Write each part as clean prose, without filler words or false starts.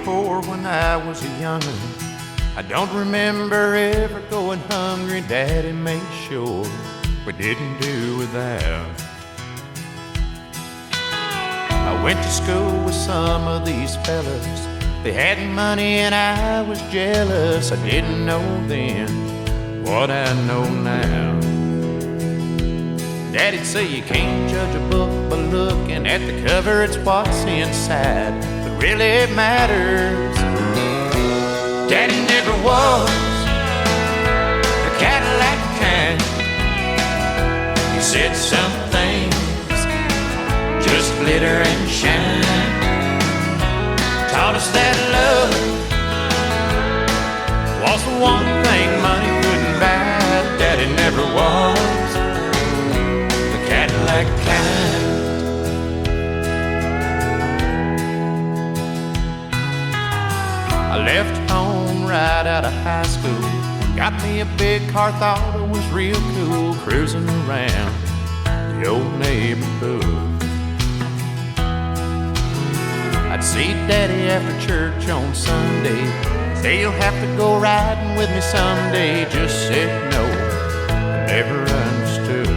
before when I was a young'un. I don't remember ever going hungry. Daddy made sure we didn't do without. I went to school with some of these fellas. They had money and I was jealous. I didn't know then what I know now. Daddy'd say you can't judge a book by looking at the cover. It's what's inside that really matters. Daddy never was a Cadillac kind. He said some things just glitter and shine. Taught us that love was the one thing money couldn't buy. Daddy never was the Cadillac kind. I left home right out of high school. Got me a big car, thought it was real cool. Cruising around the old neighborhood. I'd see Daddy after church on Sunday. Say you'll have to go riding with me someday. Just said no, I never understood.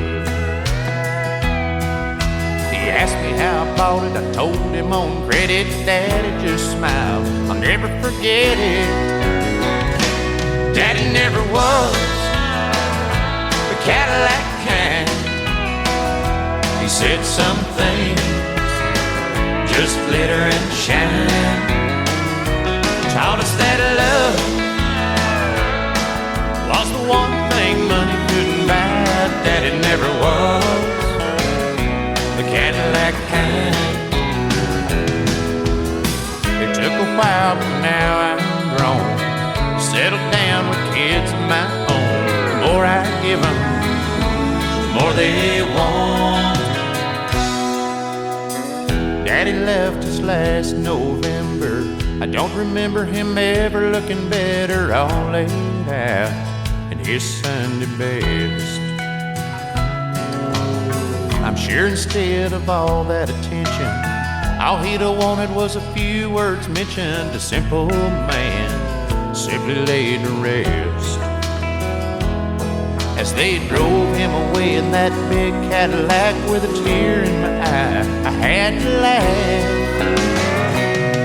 He asked me how I bought it, I told him on credit. Daddy just smiled, I'll never forget it. Daddy never was the Cadillac kind. He said some things just glitter and shine. Taught us that love was the one thing money couldn't buy. Daddy never was the Cadillac kind. It took a while, but now I'm grown, settled down with kids of my own. The more I give them, the more they want. Daddy left us last November. I don't remember him ever looking better, all laid out in his Sunday best. I'm sure instead of all that attention, all he'd have wanted was a few words mentioned. A simple man simply laid to rest. As they drove him away in that big Cadillac with a tear in my eye, I had to laugh.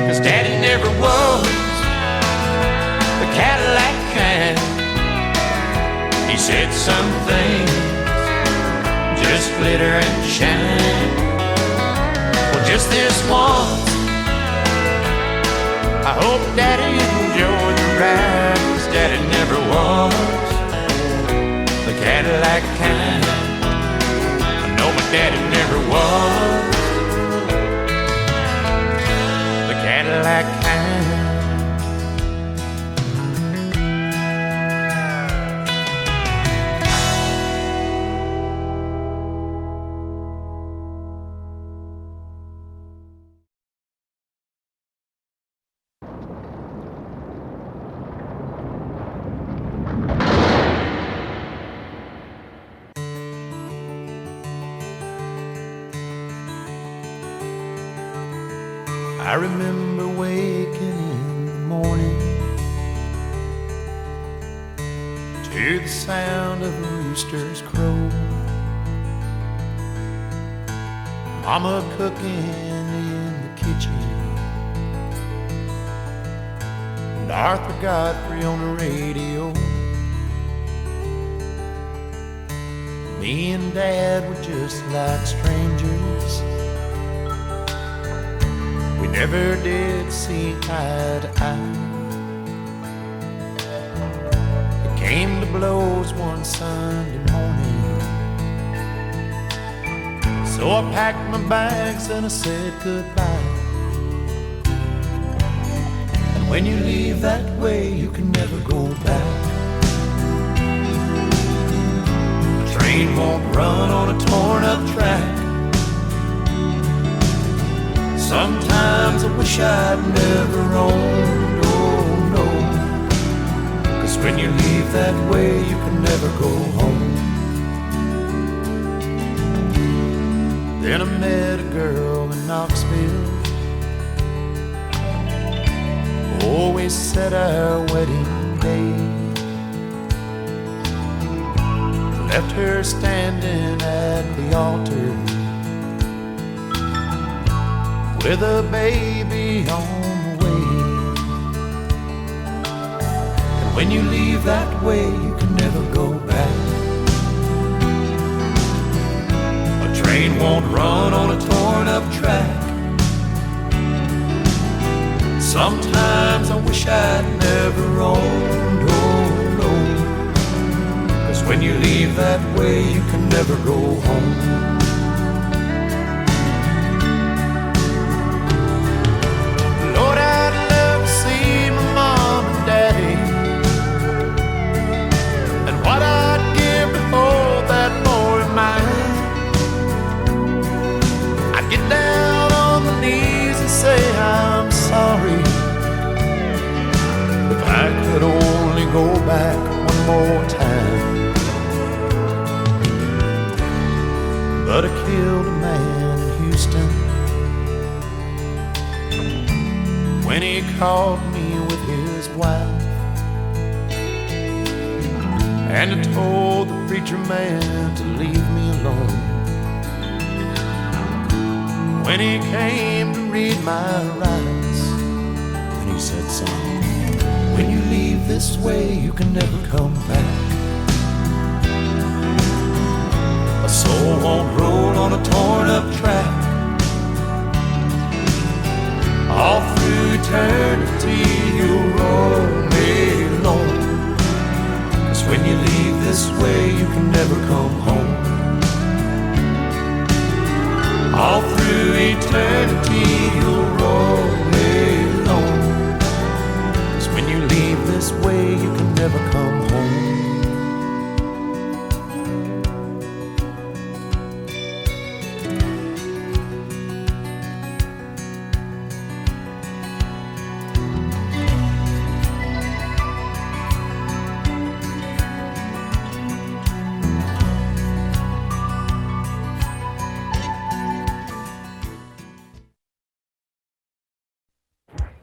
'Cause Daddy never was the Cadillac kind. He said some things just glitter and shine. Well, just this once, I hope Daddy enjoyed the ride. 'Cause Daddy never was the Cadillac kind. I know my daddy never was the Cadillac kind. I remember waking in the morning to the sound of a rooster's crow, Mama cooking in the kitchen, and Arthur Godfrey on the radio. Me and Dad were just like strangers. We never did see eye to eye. It came to blows one Sunday morning, so I packed my bags and I said goodbye. And when you leave that way, you can never go back. A train won't run on a torn up track. Sometimes I wish I'd never owned, oh no. 'Cause when you leave that way, you can never go home. Then I met a girl in Knoxville. we set our wedding day. Left her standing at the altar with a baby on the way. And when you leave that way, you can never go back. A train won't run on a torn up track. Sometimes I wish I'd never owned, oh no. 'Cause when you leave that way, you can never go home. Lord, I'd love to see my mom and daddy, and what I'd give to hold that boy of mine. I'd get down on my knees and say I'm sorry. If I could only go back one more time. But I killed a man in Houston when he caught me with his wife, and I told the preacher man to leave me alone. When he came to read my rights, and he said, son, when you leave this way, you can never come back. A soul won't roll on a torn up track. All through eternity, you'll roll me alone. 'Cause when you leave this way, you can never come home. All through eternity, you'll roll me alone. 'Cause when you leave this way, you can never come home.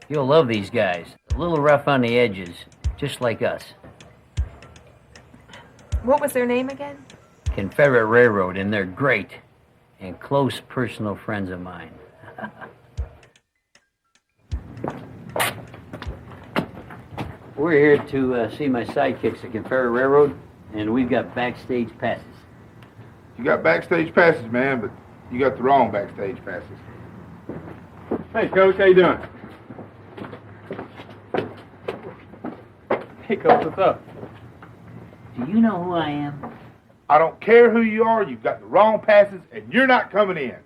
You'll love these guys. A little rough on the edges, just like us. What was their name again? Confederate Railroad, and they're great. And close personal friends of mine. We're here to see my sidekicks at Confederate Railroad, and we've got backstage passes. You got backstage passes, man, but you got the wrong backstage passes. Hey, Coach, how you doing? Hey, Coach, what's up? Do you know who I am? I don't care who you are, you've got the wrong passes, and you're not coming in.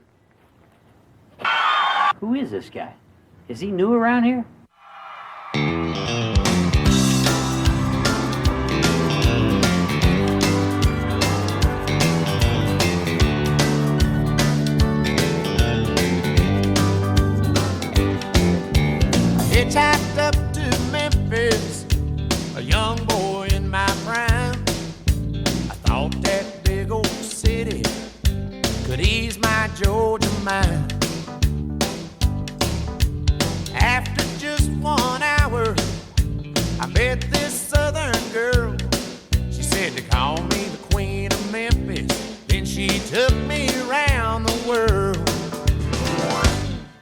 Who is this guy? Is he new around here? Hitchhiked up to Memphis, a young boy in my prime. I thought that big old city could ease my Georgia mind. After just 1 hour, I met this southern girl. She said to call me the Queen of Memphis. Then she took me around the world.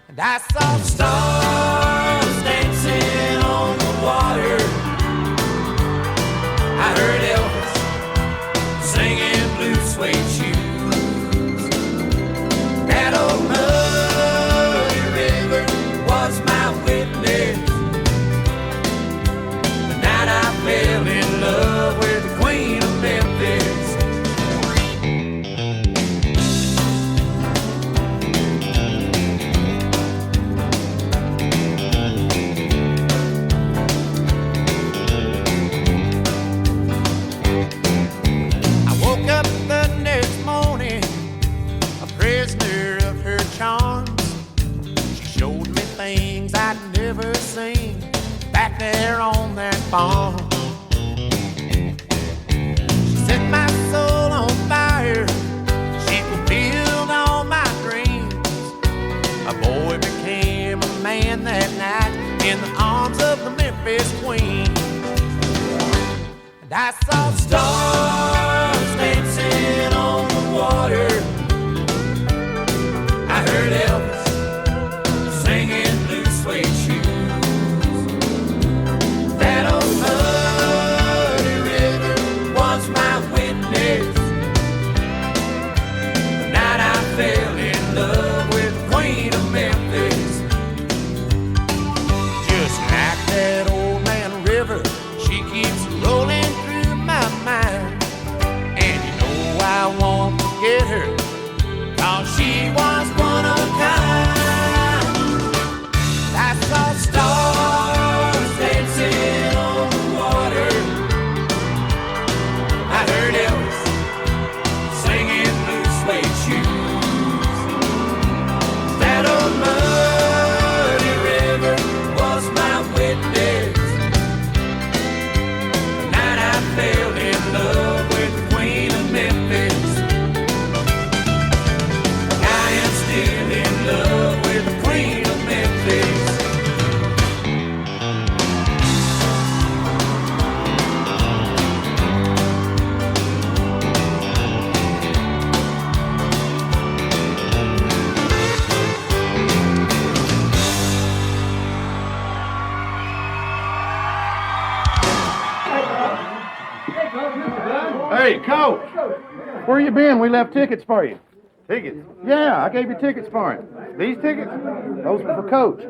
And I saw stars dancing on the water. I heard Elvis singing Blue Suede Shoes. That old muddy river was my witness. The night I fell in love with the Queen of Memphis. I woke up the next morning, a prisoner of her charms. She showed me things I'd never seen back there on that farm. She set my soul on fire. She fulfilled all my dreams. A boy became a man that night in the arms of the Memphis I saw stars dancing on the water. I heard Elvis singing Blue Suede Shoes. That old muddy river was my witness. The night I fell in love with the Queen of Memphis. Just like that old man river, she keeps rolling through my mind. And you know I won't forget her, 'cause she was one of a kind. I saw stars dancing on the water. I heard Elvis singing Blue Suede Shoes. That old muddy river was my witness. The night I fell in love with the Queen of Memphis. I am still in love with the Queen of Memphis. Hey, Coach. Where you been? We left tickets for you. Tickets? Yeah, I gave you tickets for him. These tickets? Those were for Coach.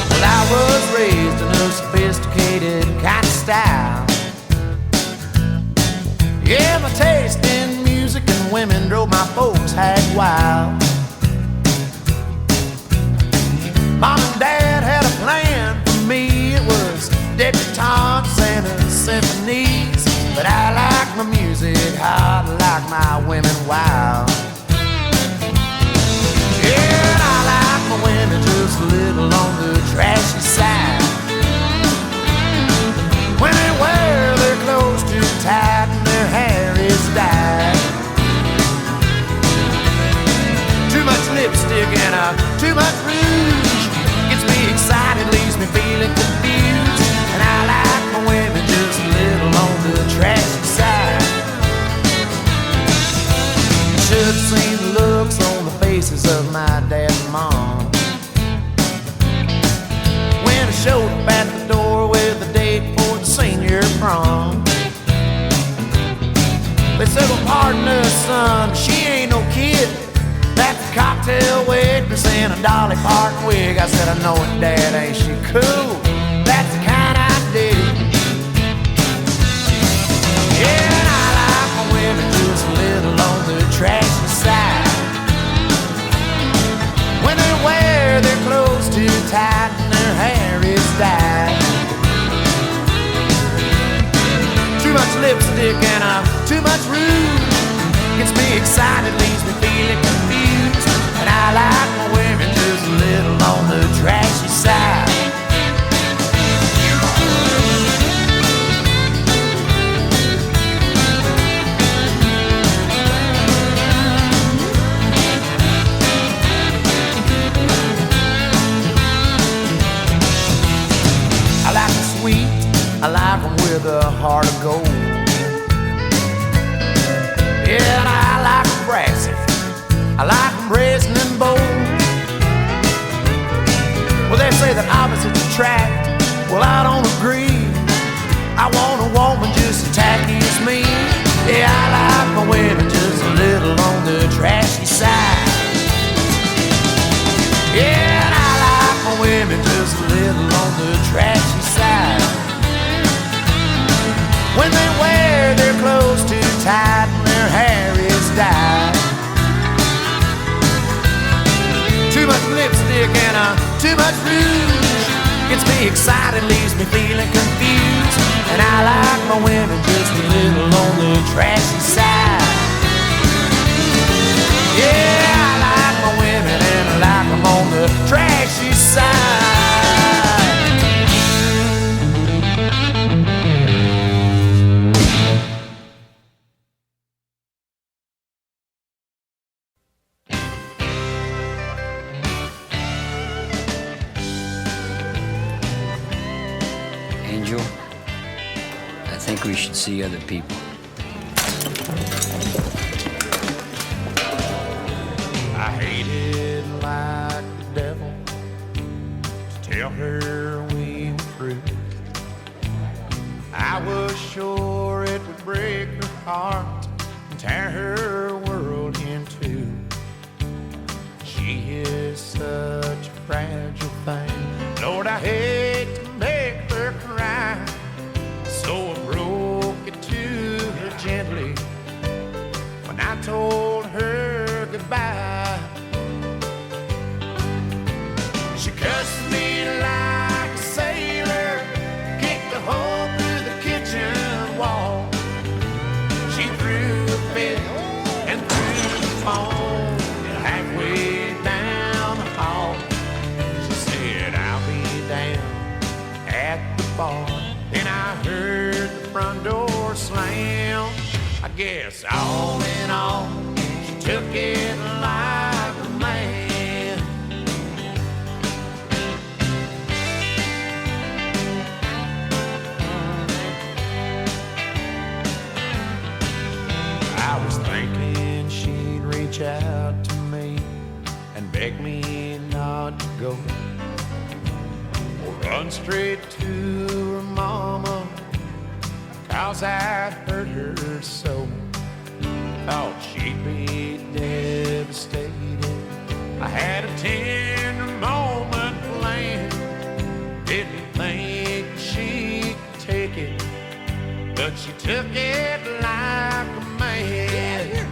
Well, I was raised in a sophisticated kind of style. Yeah, my taste in music and women drove my folks hag wild. Mom and Dad had a plan for me. It was debutantes and symphonies. But I like my music hot, like my women wild. Yeah, and I like my women just a little on the trashy side. When they wear their clothes too tight and their hair is dyed. Too much lipstick and too much rouge gets me excited, leaves me feeling confused. And I like my women just a little on the trashy side. Should have seen the looks on the faces of my dad and mom when I showed up at the door with a date for the senior prom. They said, well, pardon us, son, she ain't no kid. That's a cocktail waitress in a Dolly Parton wig. I said, I know it, Dad, ain't she cool? That's the kind I dig. Yeah, and I like my women just a little on the trashy side. When they wear their clothes too tight and their hair is dyed. Too much lipstick and too much rouge gets me excited, leaves me feeling confused. And I like my women just a little on the trashy side. I like them sweet, I like them with a heart of gold. Yeah, and I like them brassy, I like them brazen and bold. Well, they say that opposites attract, well, I don't agree. I want a woman just as tacky as me. Yeah, I like my women just a little on the trashy side. Yeah, and I like my women just a little on the trashy side. When they wear their clothes too tight and their hair is dyed. Too much lipstick and too much rouge gets me excited, leaves me feeling confused. And I like my women just a little on the trashy side. Yeah. think we should see other people. I hated like the devil to tell her we were through. I was sure it would break her heart and tear her world in two. She is such a fragile thing. Lord, I hate to make her cry, so I broke it to her gently when I told her goodbye. She cussed me like a sailor, kicked a hole through the kitchen wall. She threw a fit and threw the phone halfway down the hall. She said, I'll be down at the bar. Then I heard the front door slam. I guess all in all, she took it like a man. I was thinking she'd reach out to me and beg me not to go, or run straight to her mama, 'cause I'd hurt her so. Thought she'd be devastated. I had a tender moment planned. Didn't think she could take it, but she took it like a man.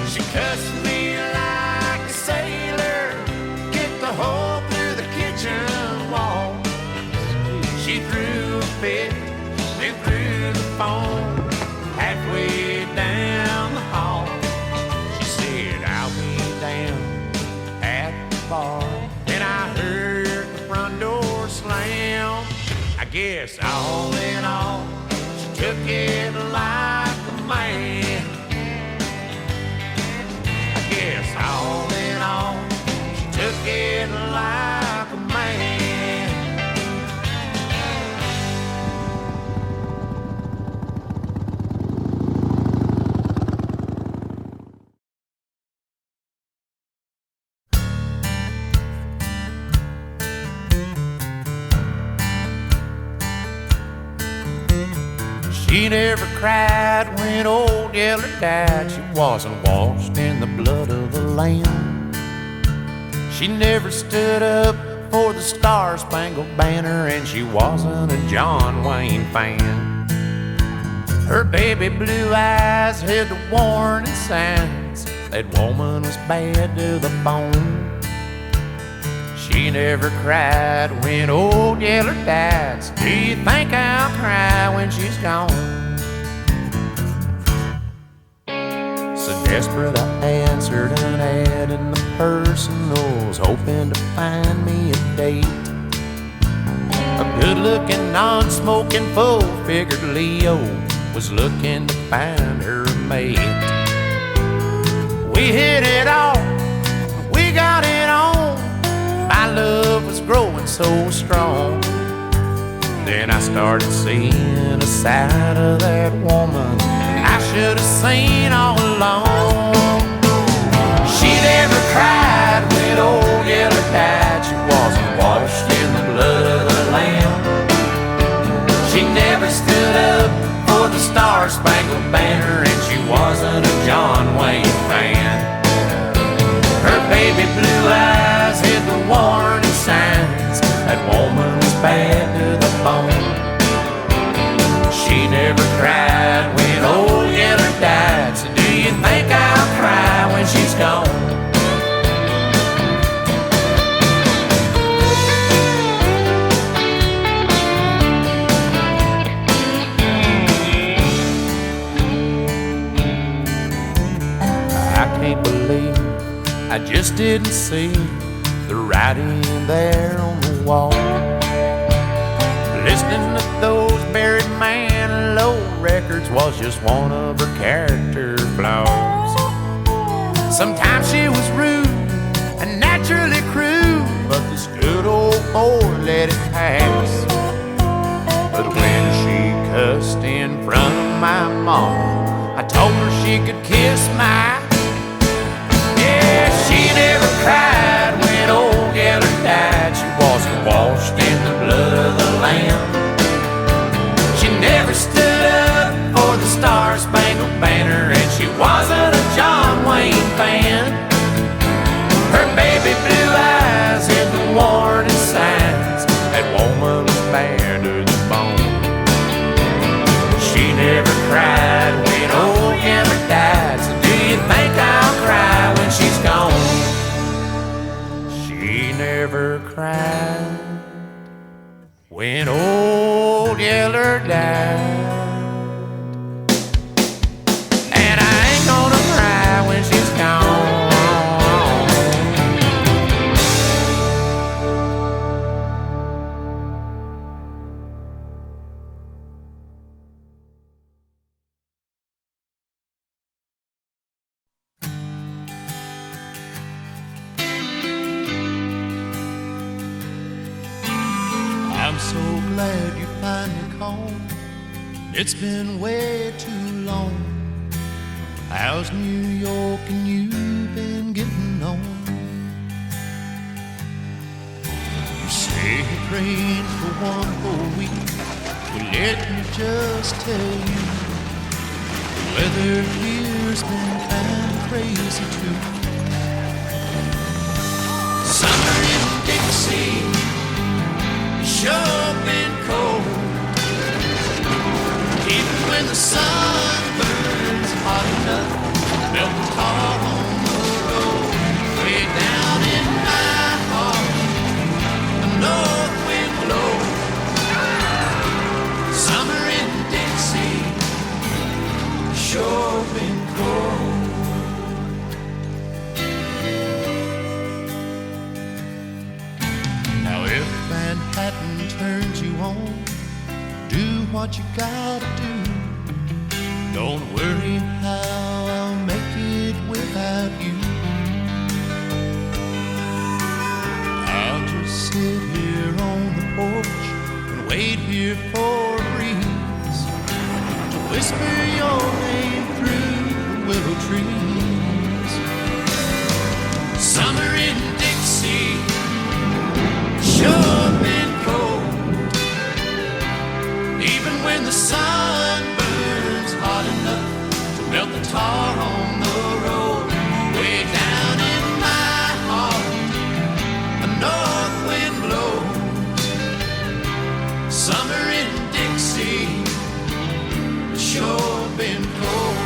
She cussed me like a sailor, kicked a hole through the kitchen wall. She threw a fit, then threw the phone halfway down the hall. She said, I'll be down at the bar. Then I heard the front door slam. I guess all in all, she took it like a man. I guess all in all, she took it like a man. She never cried when old Yeller died. She wasn't washed in the blood of the Lamb. She never stood up for the Star-Spangled Banner, and she wasn't a John Wayne fan. Her baby blue eyes had the warning signs that woman was bad to the bone. She never cried when old Yeller died. So do you think I'll cry when she's gone? So desperate I answered an ad in the personals, hoping to find me a date. A good-looking, non-smoking, full-figured Leo was looking to find her a mate. We hit it off, we got it on. My love was growing so strong. Then I started seeing a side of that woman I should have seen all along. She never cried when old Yeller died. She wasn't washed in the blood of the Lamb. She never stood up for the Star-Spangled Banner, and she wasn't a John Wayne fan. Her baby blue eyes hid the warning signs that woman was bad to the bone. She never cried when old Yeller died. So do you think I'll cry when she's gone? I can't believe I just didn't see the writing there on the wall. Listening to those buried man low records was just one of her character flaws. Sometimes she was rude and naturally cruel, but this good old boy let it pass. But when she cussed in front of my mom, I told her she could kiss my. Yeah, she never cried when old Geller died. She wasn't washed in the blood of the Lamb. She never stood up for the Star-Spangled Banner, and she wasn't a John Wayne fan. Her baby blue eyes and the warning signs, that woman was bad to the bone. She never cried when old Geller died, so do you think I'll cry when she's gone? She never cried when old Yeller died. And I ain't gonna cry when she's gone. I'm so glad you finally called. It's been way too long. How's New York and you been getting on? You say you're praying for one whole week. Well, let me just tell you, the weather here's been kind of crazy too. Summer in Dixie, sure been cold. Even when the sun burns hot enough to melt the tar on the road. Way down in my heart, the north wind blows. Summer in Dixie, sure been cold. Now if Manhattan turns you on, do what you gotta do. Don't worry how I'll make it without you. I'll just sit here on the porch and wait here for a breeze to whisper your name through the willow trees. Summer in Dixie, sure been cold. Even when the sun burns hot enough to melt the tar on the road. Way down in my heart, a north wind blows. Summer in Dixie, sure been cold.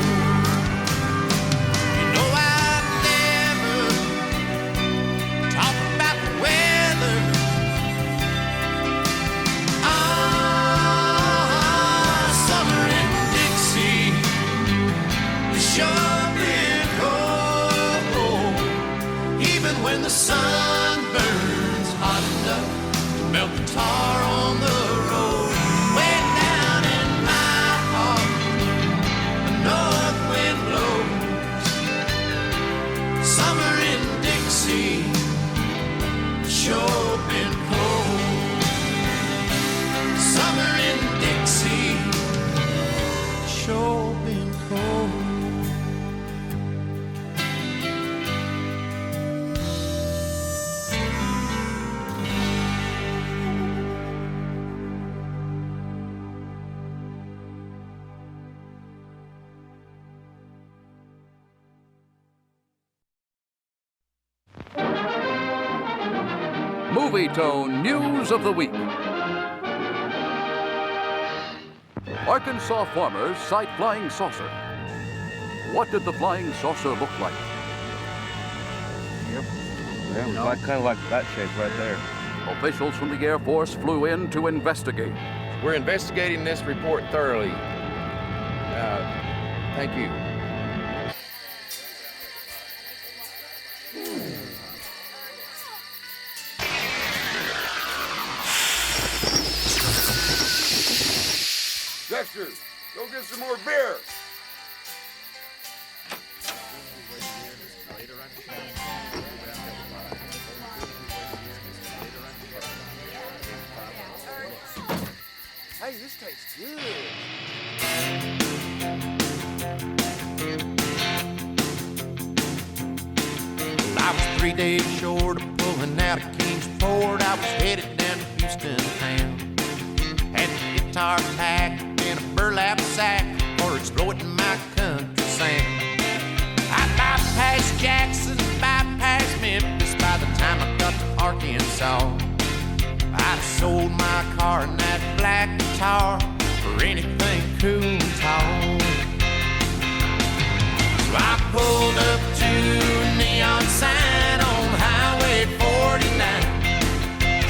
You know I'd never talk about the weather. Summer in Dixie, sure been cold. Even when the sun burns hot enough to melt the tar on the road. Way down in my heart, a north wind blows. Summer in Dixie, sure been cold. Summer in Dixie, sure been cold. Movie Tone News of the Week. Arkansas farmers sight flying saucer. What did the flying saucer look like? Yep. Yeah, it was like, kind of like that shape right there. Officials from the Air Force flew in to investigate. We're investigating this report thoroughly. Thank you. Dexter, go get some more beer. Hey, this It's good. Well, I was 3 days short of pulling out of Kingsport. I was headed down to Houston town. Had the guitar packed in a burlap sack for exploiting my country sound. I bypassed Jackson, bypassed Memphis by the time I got to Arkansas. I sold my car and that black guitar for anything cool and tall. So I pulled up to a neon sign on Highway 49.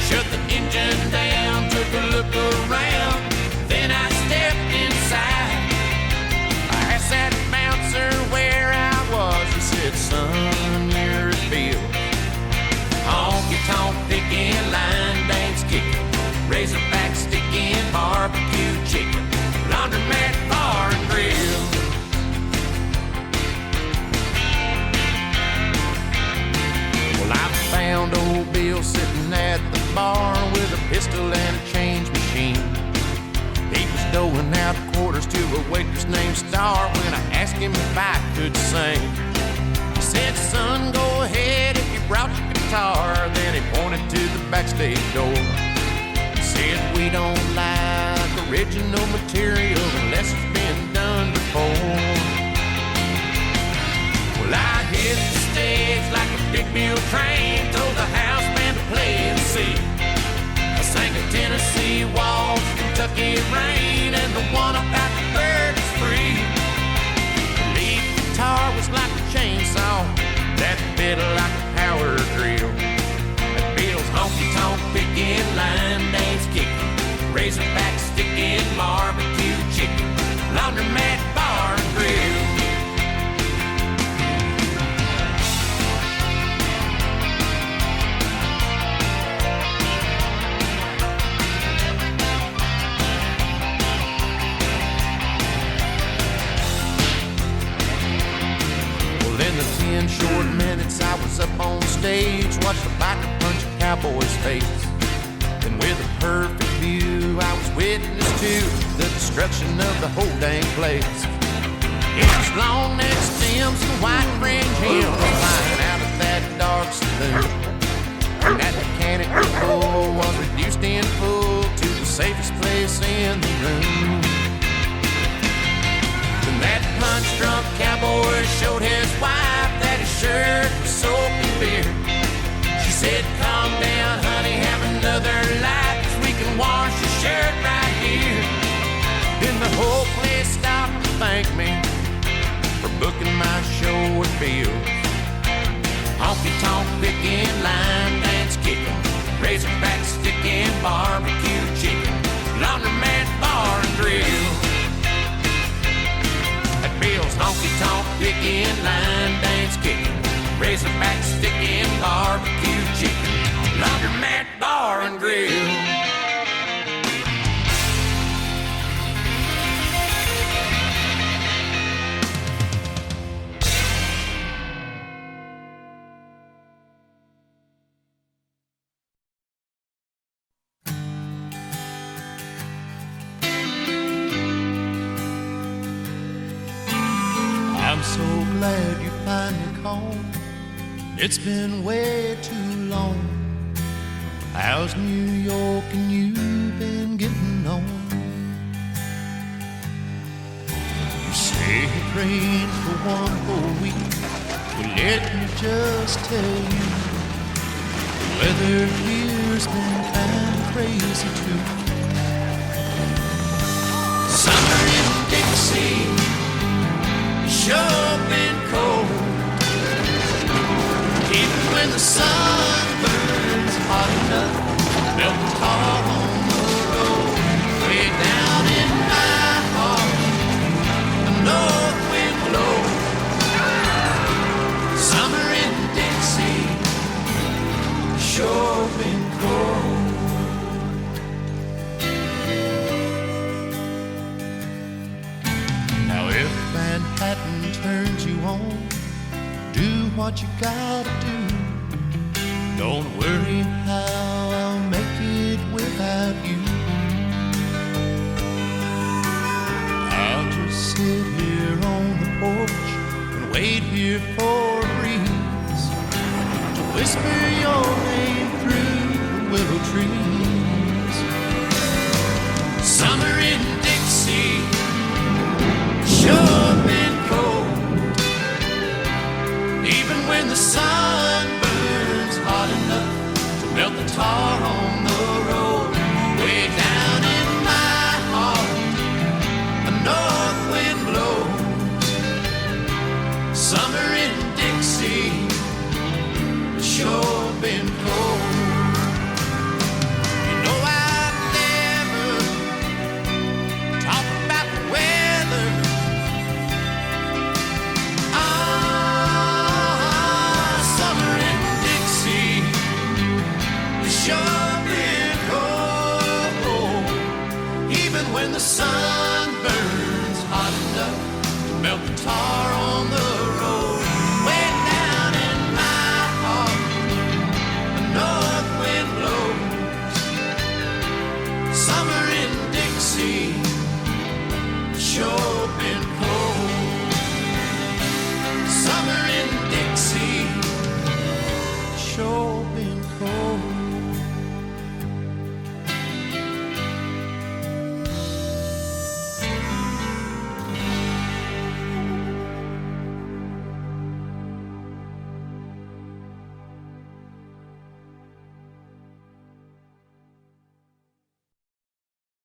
Shut the engine down, took a look around, then I stepped inside. I asked that bouncer where I was. He said, son, you're at Bill. Honky-tonk picking, line dance kicking, razorback sticking, barbecue chicken, laundromat bar and grill. Well, I found old Bill sitting at the bar with a pistol and a change machine. He was doling out quarters to a waitress named Star when I asked him if I could sing. He said, son, go ahead if you brought your guitar. Then he pointed to the backstage door. He said, we don't like original material unless it's been done before. Well, I hit the stage like a big mule train, told the house band to play and sing. I sang a Tennessee Waltz, Kentucky Rain, and the one about the bird is free. The lead guitar was like a chainsaw, that fiddle like a power drill. That Bill's honky-tonk picking, line dance kicking, razorback sticking, barbecue chicken, laundromat bar and grill. In short minutes I was up on stage, watched the biker punch a cowboy's face. And with a perfect view I was witness to the destruction of the whole dang place. It was long neck stems and white fringe hymns flying out of that dark saloon. And that mechanical bull was reduced in full to the safest place in the room. And that punch-drunk cowboy showed his wife that his shirt was soaked in beer. She said, calm down, honey, have another light, 'cause we can wash your shirt right here. Then the whole place stopped to thank me for booking my show at Bill's. Honky-tonk picking, line dance kicking, razorback sticking, barbecue chicken, laundromat bar and grill. Bill's honky-tonk picking, line dance kicking, razorback sticking, barbecue chicken, laundromat bar and grill. I'm so glad you finally called. It's been way too long. How's New York and you been getting on? You say you're praying for one whole week. Well, let me just tell you, the weather here's been kind of crazy too. Summer in Dixie, sure been cold. Even when the sun burns hot enough, melt the tar on the road. Way down in my heart, the north wind blows. Summer in Dixie, sure been cold. Now if Manhattan turns you on, do what you gotta do. Don't worry how I'll make it without you. for a breeze to whisper your name through the willow trees. Summer in Dixie sure been cold, even when the sun burns hot enough to melt the tar on the road. Way down in my heart, a north wind blows. Summer in Dixie, sure been cold. You know I'd never talk about the weather. Summer in Dixie, sure been cold. Even when the sun burns hot enough to melt the tar